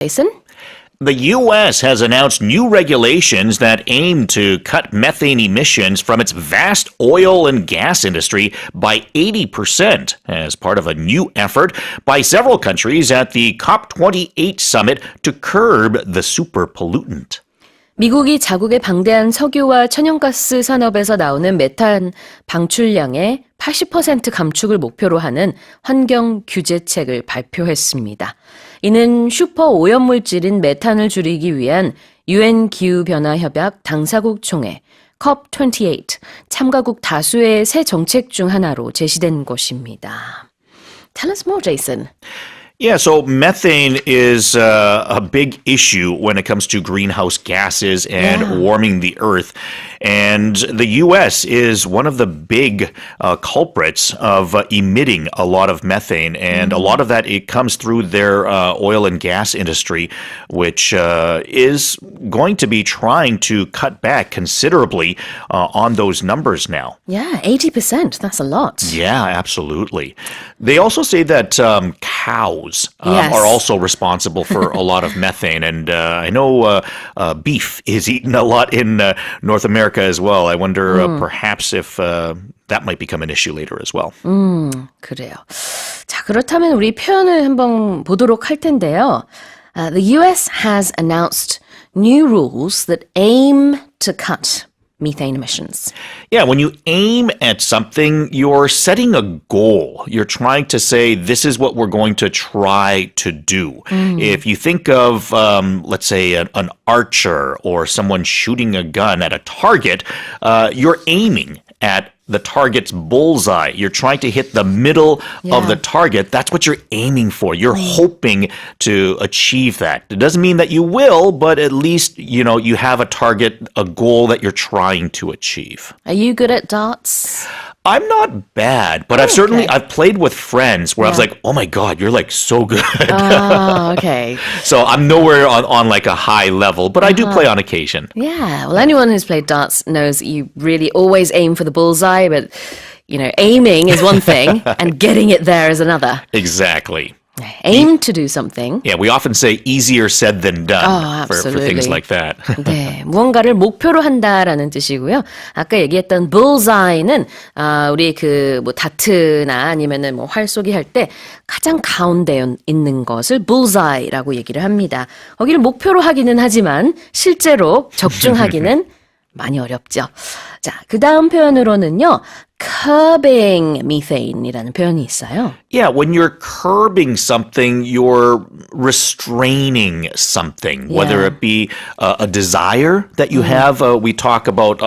Jason? The U.S. has announced new regulations that aim to cut methane emissions from its vast oil and gas industry by 80% as part of a new effort by several countries at the COP28 summit to curb the super pollutant. 미국이 자국의 방대한 석유와 천연가스 산업에서 나오는 메탄 방출량의 80% 감축을 목표로 하는 환경 규제책을 발표했습니다. 이는 슈퍼 오염물질인 메탄을 줄이기 위한 유엔기후변화협약 당사국총회 COP28 참가국 다수의 새 정책 중 하나로 제시된 것입니다. Tell us more, Jason. Yeah, so methane is a big issue when it comes to greenhouse gases and warming the earth. And the U.S. is one of the big culprits of emitting a lot of methane. And a lot of that, it comes through their oil and gas industry, which is going to be trying to cut back considerably on those numbers now. Yeah, 80%. That's a lot. Yeah, absolutely. They also say that cows are also responsible for a lot of methane. And I know beef is eaten a lot in North America as well. I wonder perhaps if that might become an issue later as well. 그래요. 자, 그렇다면 우리 표현을 한번 보도록 할 텐데요. The US has announced new rules that aim to cut methane emissions. Yeah, when you aim at something, you're setting a goal. You're trying to say, this is what we're going to try to do. If you think of, let's say, an archer or someone shooting a gun at a target, you're aiming at the target's bullseye. You're trying to hit the middle of the target. That's what you're aiming for. You're hoping to achieve that. It doesn't mean that you will, but at least, you know, you have a target, a goal that you're trying to achieve. Are you good at darts? I'm not bad, but I've played with friends where I was like, oh my God, you're like so good. Oh, okay. So I'm nowhere on like a high level, but I do play on occasion. Yeah, well, anyone who's played darts knows that you really always aim for the bullseye, but, you know, aiming is one thing and getting it there is another. Exactly. Aim to do something. Yeah, we often say easier said than done for things like that. 네, 무언가를 목표로 한다라는 뜻이고요. 아까 얘기했던 bullseye는 우리 그 뭐 다트나 아니면은 뭐 활 쏘기 할 때 가장 가운데에 있는 것을 bullseye라고 얘기를 합니다. 거기를 목표로 하기는 하지만 실제로 적중하기는 많이 어렵죠. 자, 그 다음 표현으로는요. curbing methane이라는 표현이 있어요. Yeah, when you're curbing something, you're restraining something, whether it be a desire that you have. We talk about,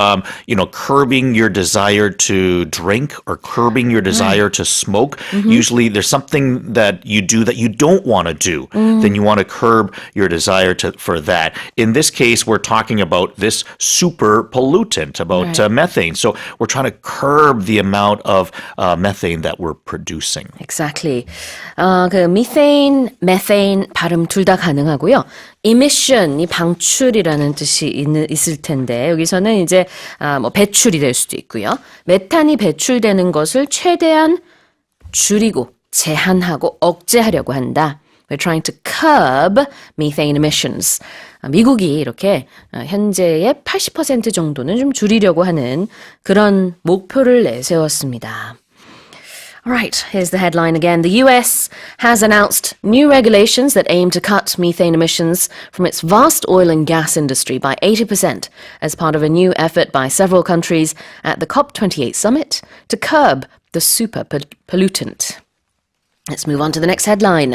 curbing your desire to drink or curbing your desire to smoke. Usually there's something that you do that you don't want to do. Then you want to curb your desire for that. In this case, we're talking about this super pollutant, about methane. So we're trying to curb the amount of methane that we're producing. Exactly. 그 methane 발음 둘 다 가능하고요. emission, 이 방출이라는 뜻이 있을 텐데 여기서는 이제 뭐 배출이 될 수도 있고요. 메탄이 배출되는 것을 최대한 줄이고 제한하고 억제하려고 한다. We're trying to curb methane emissions. 미국이 이렇게 현재의 80% 정도는 좀 줄이려고 하는 그런 목표를 내세웠습니다. Alright, here's the headline again. The US has announced new regulations that aim to cut methane emissions from its vast oil and gas industry by 80% as part of a new effort by several countries at the COP28 summit to curb the super pollutant. Let's move on to the next headline.